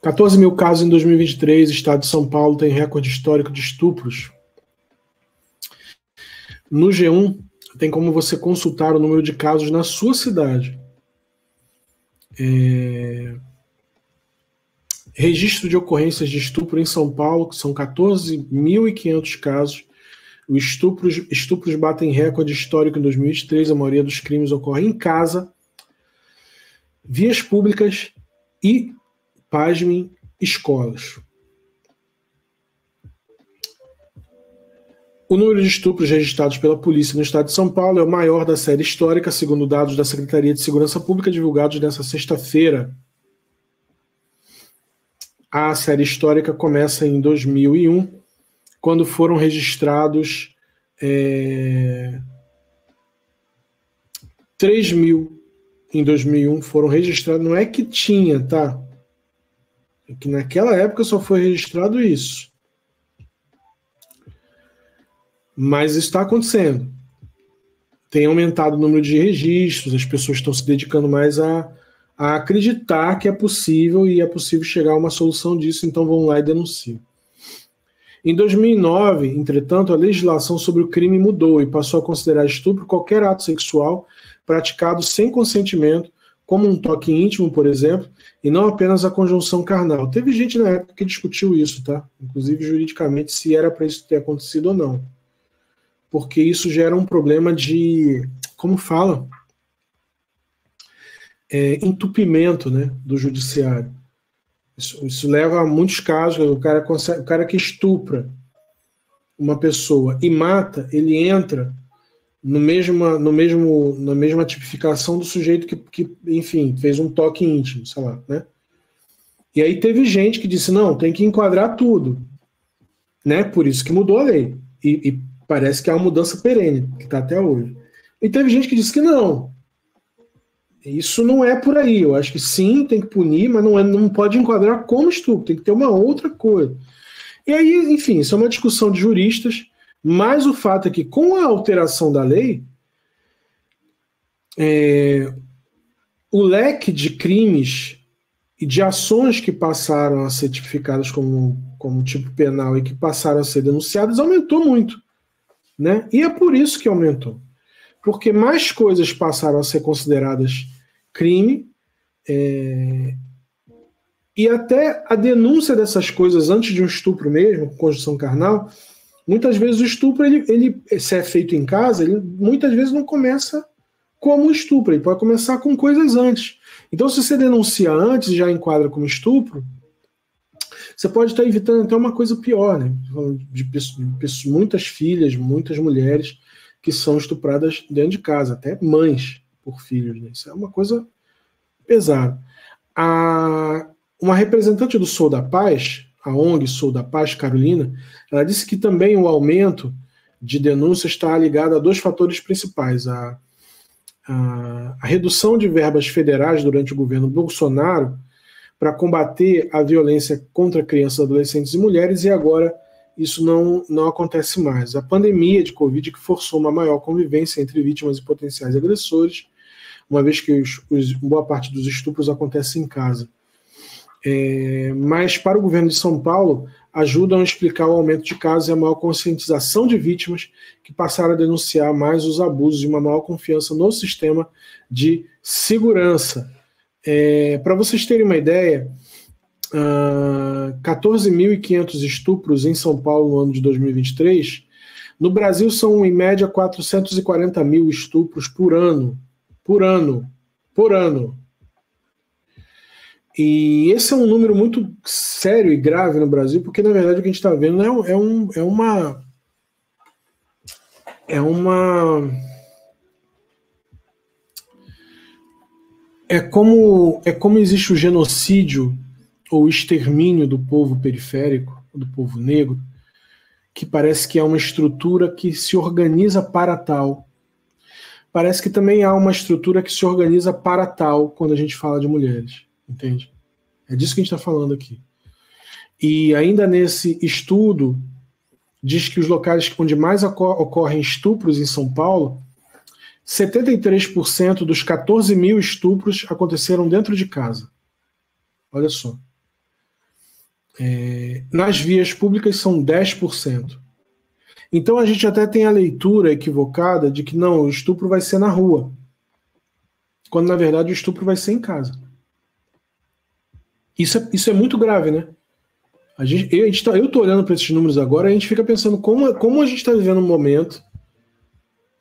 14 mil casos em 2023, estado de São Paulo tem recorde histórico de estupros. No G1, tem como você consultar o número de casos na sua cidade. Registro de ocorrências de estupro em São Paulo, que são 14.500 casos. Os estupros batem recorde histórico em 2023. A maioria dos crimes ocorre em casa, vias públicas e, pasmem, escolas. O número de estupros registrados pela polícia no estado de São Paulo é o maior da série histórica, segundo dados da Secretaria de Segurança Pública divulgados nesta sexta-feira. A série histórica começa em 2001, quando foram registrados 3 mil em 2001 foram registrados. Não é que tinha, tá? É que naquela época só foi registrado isso. Mas isso está acontecendo. Tem aumentado o número de registros, as pessoas estão se dedicando mais a acreditar que é possível e é possível chegar a uma solução disso, então vão lá e denunciam. Em 2009, entretanto, a legislação sobre o crime mudou e passou a considerar estupro qualquer ato sexual praticado sem consentimento, como um toque íntimo, por exemplo, e não apenas a conjunção carnal. Teve gente na época que discutiu isso, tá? Inclusive juridicamente, se era para isso ter acontecido ou não. Porque isso gera um problema de, como fala, entupimento, né, do judiciário. Isso leva a muitos casos. O cara que estupra uma pessoa e mata, ele entra na mesma tipificação do sujeito que, enfim, fez um toque íntimo, sei lá, né? E aí teve gente que disse, não, tem que enquadrar tudo, né? Por isso que mudou a lei. E parece que é uma mudança perene, que está até hoje. E teve gente que disse que não. Isso não é por aí. Eu acho que sim, tem que punir, mas não pode enquadrar como estupro, tem que ter uma outra coisa. E aí, enfim, isso é uma discussão de juristas, mas o fato é que com a alteração da lei, o leque de crimes e de ações que passaram a ser tipificadas como tipo penal e que passaram a ser denunciadas aumentou muito, né? E é por isso que aumentou. Porque mais coisas passaram a ser consideradas crime, e até a denúncia dessas coisas antes de um estupro mesmo, conjunção carnal, muitas vezes o estupro, ele se é feito em casa, ele muitas vezes não começa como um estupro, ele pode começar com coisas antes. Então, se você denuncia antes e já enquadra como estupro, você pode estar evitando até uma coisa pior, né? De muitas filhas, muitas mulheres que são estupradas dentro de casa, até mães por filhos, né? Isso é uma coisa pesada. Uma representante do Sou da Paz, a ONG Sou da Paz, Carolina, ela disse que também o aumento de denúncias está ligado a dois fatores principais. A redução de verbas federais durante o governo Bolsonaro para combater a violência contra crianças, adolescentes e mulheres, e agora isso não acontece mais. A pandemia de Covid que forçou uma maior convivência entre vítimas e potenciais agressores, uma vez que boa parte dos estupros acontece em casa. Mas para o governo de São Paulo, ajudam a explicar o aumento de casos e a maior conscientização de vítimas que passaram a denunciar mais os abusos e uma maior confiança no sistema de segurança. Para vocês terem uma ideia, 14.500 estupros em São Paulo no ano de 2023. No Brasil são, em média, 440 mil estupros por ano. Por ano. E esse é um número muito sério e grave no Brasil, porque, na verdade, o que a gente está vendo é como existe o genocídio ou extermínio do povo periférico, do povo negro, que parece que é uma estrutura que se organiza para tal. Parece que também há uma estrutura que se organiza para tal quando a gente fala de mulheres, entende? É disso que a gente está falando aqui. E ainda nesse estudo, diz que os locais onde mais ocorrem estupros em São Paulo 73% dos 14 mil estupros aconteceram dentro de casa. Olha só. Nas vias públicas são 10%. Então a gente até tem a leitura equivocada de que não, o estupro vai ser na rua. Quando na verdade o estupro vai ser em casa. Isso é muito grave, né? Eu estou olhando para esses números agora e a gente fica pensando como a gente está vivendo um momento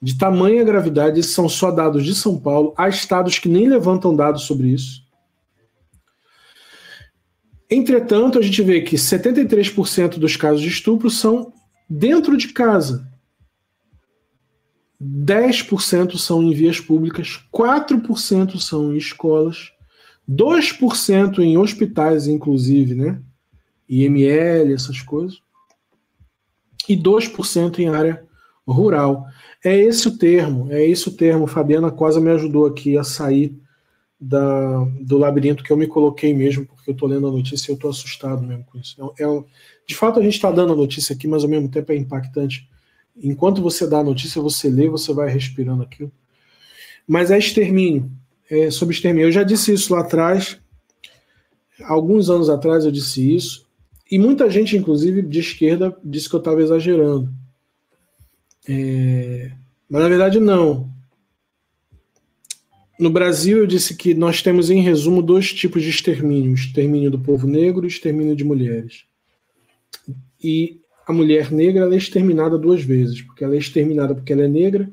de tamanha gravidade. Esses são só dados de São Paulo. Há estados que nem levantam dados sobre isso. Entretanto, a gente vê que 73% dos casos de estupro são dentro de casa. 10% são em vias públicas, 4% são em escolas, 2% em hospitais, inclusive, né? IML, essas coisas, e 2% em área rural. É esse o termo. Fabiana Cosa me ajudou aqui a sair do labirinto que eu me coloquei mesmo, porque eu estou lendo a notícia e eu estou assustado mesmo com isso. De fato, a gente está dando a notícia aqui, mas ao mesmo tempo é impactante. Enquanto você dá a notícia, você lê, você vai respirando aquilo. Mas é extermínio, é sobre extermínio. Eu já disse isso lá atrás, alguns anos atrás eu disse isso, e muita gente, inclusive de esquerda, disse que eu estava exagerando. Mas na verdade não. No Brasil eu disse que nós temos em resumo 2 tipos de extermínio: o extermínio do povo negro e o extermínio de mulheres. E a mulher negra ela é exterminada 2 vezes, porque ela é exterminada porque ela é negra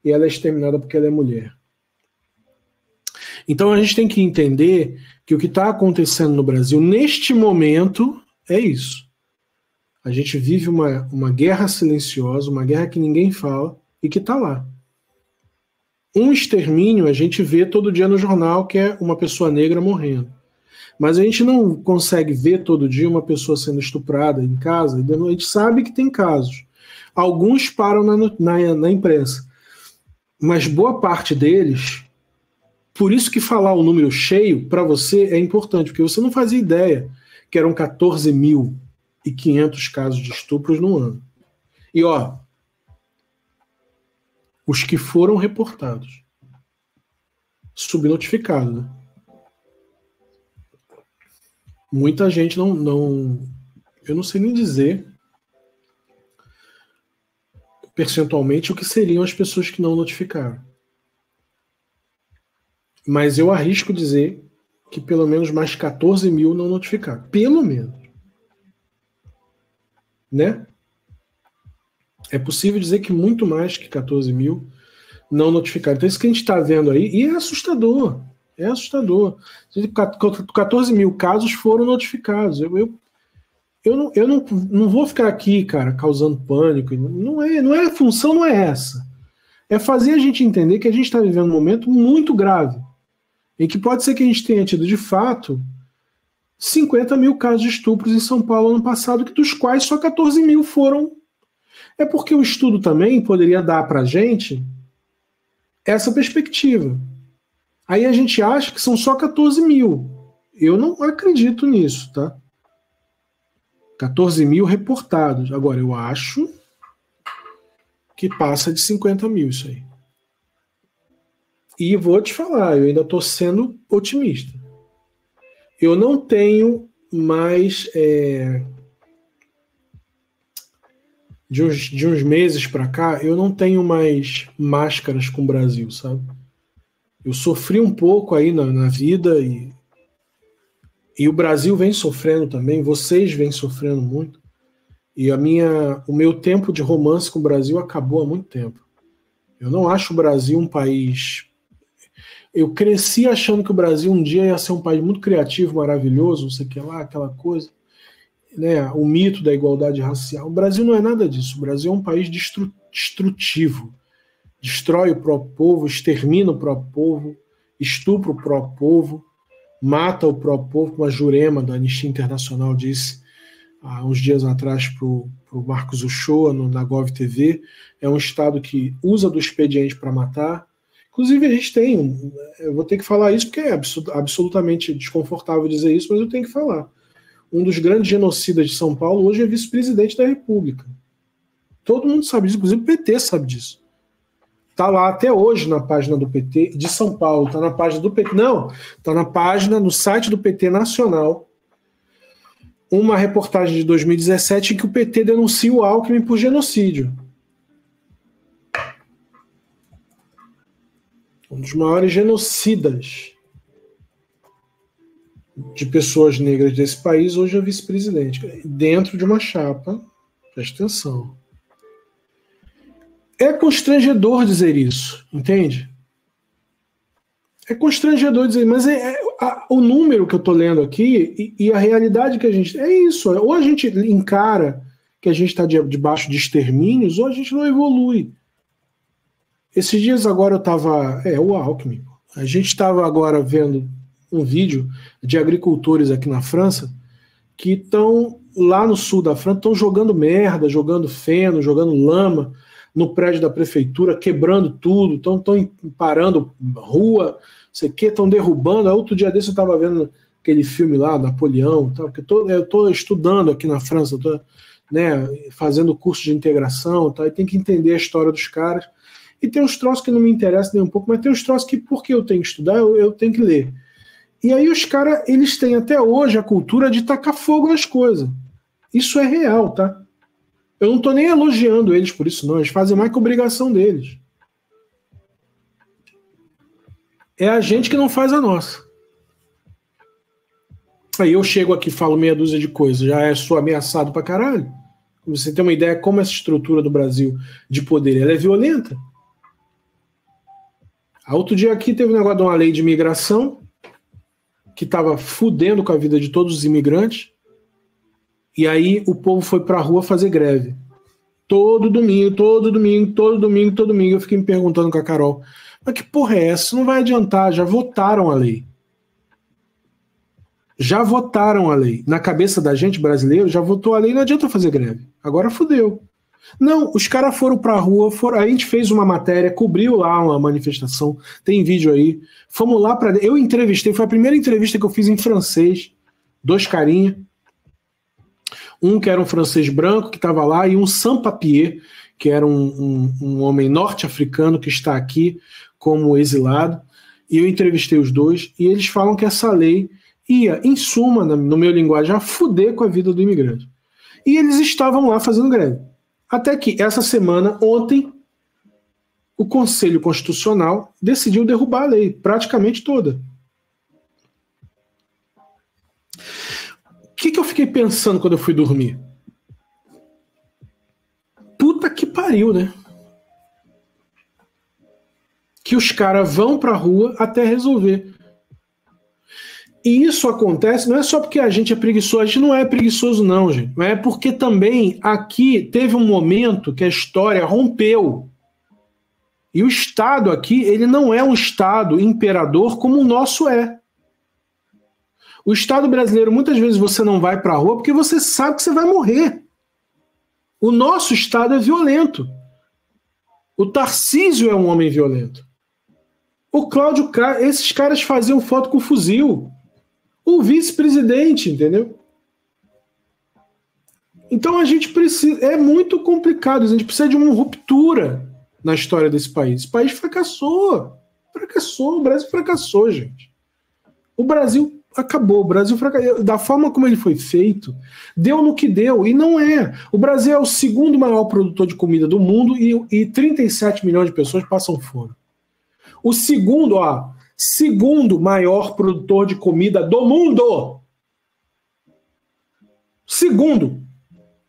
e ela é exterminada porque ela é mulher. Então a gente tem que entender que o que está acontecendo no Brasil neste momento é isso. A gente vive uma guerra silenciosa, uma guerra que ninguém fala e que está lá. Um extermínio a gente vê todo dia no jornal, que é uma pessoa negra morrendo. Mas a gente não consegue ver todo dia uma pessoa sendo estuprada em casa. A gente sabe que tem casos. Alguns param na imprensa. Mas boa parte deles, por isso que falar o número cheio para você é importante, porque você não fazia ideia que eram 14.500 casos de estupros no ano. E ó, os que foram reportados, subnotificado, né? Muita gente não, eu não sei nem dizer percentualmente o que seriam as pessoas que não notificaram. Mas eu arrisco dizer que pelo menos mais 14 mil não notificaram. Pelo menos. Né? É possível dizer que muito mais que 14 mil não notificaram. Então isso que a gente está vendo aí, e é assustador. É assustador. 14 mil casos foram notificados. Eu não vou ficar aqui, cara, causando pânico. A função não é essa. É fazer a gente entender que a gente está vivendo um momento muito grave, em que pode ser que a gente tenha tido, de fato, 50 mil casos de estupros em São Paulo ano passado, dos quais só 14 mil foram. É porque o estudo também poderia dar para a gente essa perspectiva. Aí a gente acha que são só 14 mil. Eu não acredito nisso, tá? 14 mil reportados. Agora, eu acho que passa de 50 mil isso aí. E vou te falar, eu ainda estou sendo otimista. Eu não tenho mais... De uns meses para cá, eu não tenho mais máscaras com o Brasil, sabe? Eu sofri um pouco aí na vida e o Brasil vem sofrendo também, vocês vêm sofrendo muito. E o meu tempo de romance com o Brasil acabou há muito tempo. Eu não acho o Brasil um país... Eu cresci achando que o Brasil um dia ia ser um país muito criativo, maravilhoso, não sei o que lá, aquela coisa, né? O mito da igualdade racial. O Brasil não é nada disso. O Brasil é um país destrutivo. Destrói o próprio povo, extermina o próprio povo, estupra o próprio povo, mata o próprio povo, como a Jurema da Anistia Internacional disse há uns dias atrás para o Marcos Uchoa, na Gov TV. É um Estado que usa do expediente para matar. Inclusive, a gente tem... Eu vou ter que falar isso porque é absolutamente desconfortável dizer isso, mas eu tenho que falar. Um dos grandes genocidas de São Paulo hoje é vice-presidente da República. Todo mundo sabe disso, inclusive o PT sabe disso. Está lá até hoje na página do PT de São Paulo, está na página do PT, não, está na página, no site do PT Nacional, uma reportagem de 2017 em que o PT denuncia o Alckmin por genocídio. Um dos maiores genocidas de pessoas negras desse país, hoje é vice-presidente, dentro de uma chapa, presta atenção. É constrangedor dizer isso, entende? É constrangedor dizer, mas o número que eu estou lendo aqui e a realidade que a gente... É isso, ou a gente encara que a gente está debaixo de extermínios, ou a gente não evolui. Esses dias agora eu estava... o Alckmin. A gente estava agora vendo um vídeo de agricultores aqui na França que estão lá no sul da França, estão jogando merda, jogando feno, jogando lama no prédio da prefeitura, quebrando tudo, estão parando rua, sei que, estão derrubando. Outro dia desse eu estava vendo aquele filme lá, Napoleão, tal, porque eu estou estudando aqui na França, estou, né, fazendo curso de integração, tal, e tem que entender a história dos caras. E tem uns troços que não me interessam nem um pouco, mas tem uns troços que, porque eu tenho que estudar, eu tenho que ler. E aí os caras, eles têm até hoje a cultura de tacar fogo nas coisas. Isso é real, tá? Eu não estou nem elogiando eles por isso, não. Eles fazem mais que obrigação deles. É a gente que não faz a nossa. Aí eu chego aqui e falo meia dúzia de coisas, já sou ameaçado pra caralho. Você tem uma ideia como essa estrutura do Brasil de poder, ela é violenta. Outro dia aqui teve um negócio de uma lei de imigração que estava fudendo com a vida de todos os imigrantes. E aí o povo foi pra rua fazer greve. Todo domingo. Eu fiquei me perguntando com a Carol, mas que porra é essa? Isso não vai adiantar, já votaram a lei. Já votaram a lei. Na cabeça da gente brasileiro, já votou a lei, não adianta fazer greve. Agora fudeu. Não, os caras foram pra rua, a gente fez uma matéria, cobriu lá uma manifestação, tem vídeo aí. Fomos lá pra... Eu entrevistei, foi a primeira entrevista que eu fiz em francês, 2 carinha. Um que era um francês branco que estava lá e um sans-papier, que era um homem norte-africano que está aqui como exilado. E eu entrevistei os dois e eles falam que essa lei ia, em suma, no meu linguajar, fuder com a vida do imigrante. E eles estavam lá fazendo greve. Até que essa semana, ontem, o Conselho Constitucional decidiu derrubar a lei, praticamente toda. O que eu fiquei pensando quando eu fui dormir? Puta que pariu, né? Que os caras vão pra rua até resolver. E isso acontece, não é só porque a gente é preguiçoso, a gente não é preguiçoso não, gente. É porque também aqui teve um momento que a história rompeu. E o Estado aqui, ele não é um Estado imperador como o nosso é. O Estado brasileiro, muitas vezes você não vai para a rua porque você sabe que você vai morrer. O nosso Estado é violento. O Tarcísio é um homem violento. O Cláudio Castro, esses caras faziam foto com fuzil. O vice-presidente, entendeu? Então a gente precisa... É muito complicado. A gente precisa de uma ruptura na história desse país. Esse país fracassou. Fracassou. O Brasil fracassou, gente. O Brasil acabou. O Brasil fracassou. Da forma como ele foi feito, deu no que deu. E não é. O Brasil é o segundo maior produtor de comida do mundo e 37 milhões de pessoas passam fome. O segundo, segundo maior produtor de comida do mundo. Segundo.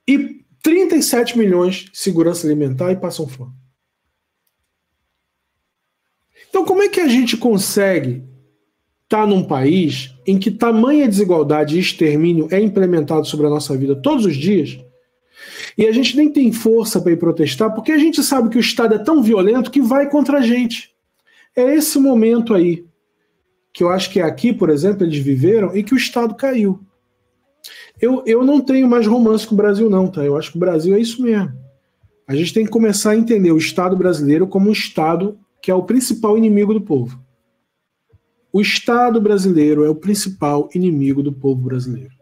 E 37 milhões de segurança alimentar e passam fome. Então, como é que a gente consegue estar num país em que tamanha desigualdade e extermínio é implementado sobre a nossa vida todos os dias e a gente nem tem força para ir protestar porque a gente sabe que o Estado é tão violento que vai contra a gente? É esse momento aí que eu acho que aqui, por exemplo, eles viveram e que o Estado caiu. Eu não tenho mais romance com o Brasil não, tá? Eu acho que o Brasil é isso mesmo. A gente tem que começar a entender o Estado brasileiro como um Estado que é o principal inimigo do povo. O Estado brasileiro é o principal inimigo do povo brasileiro.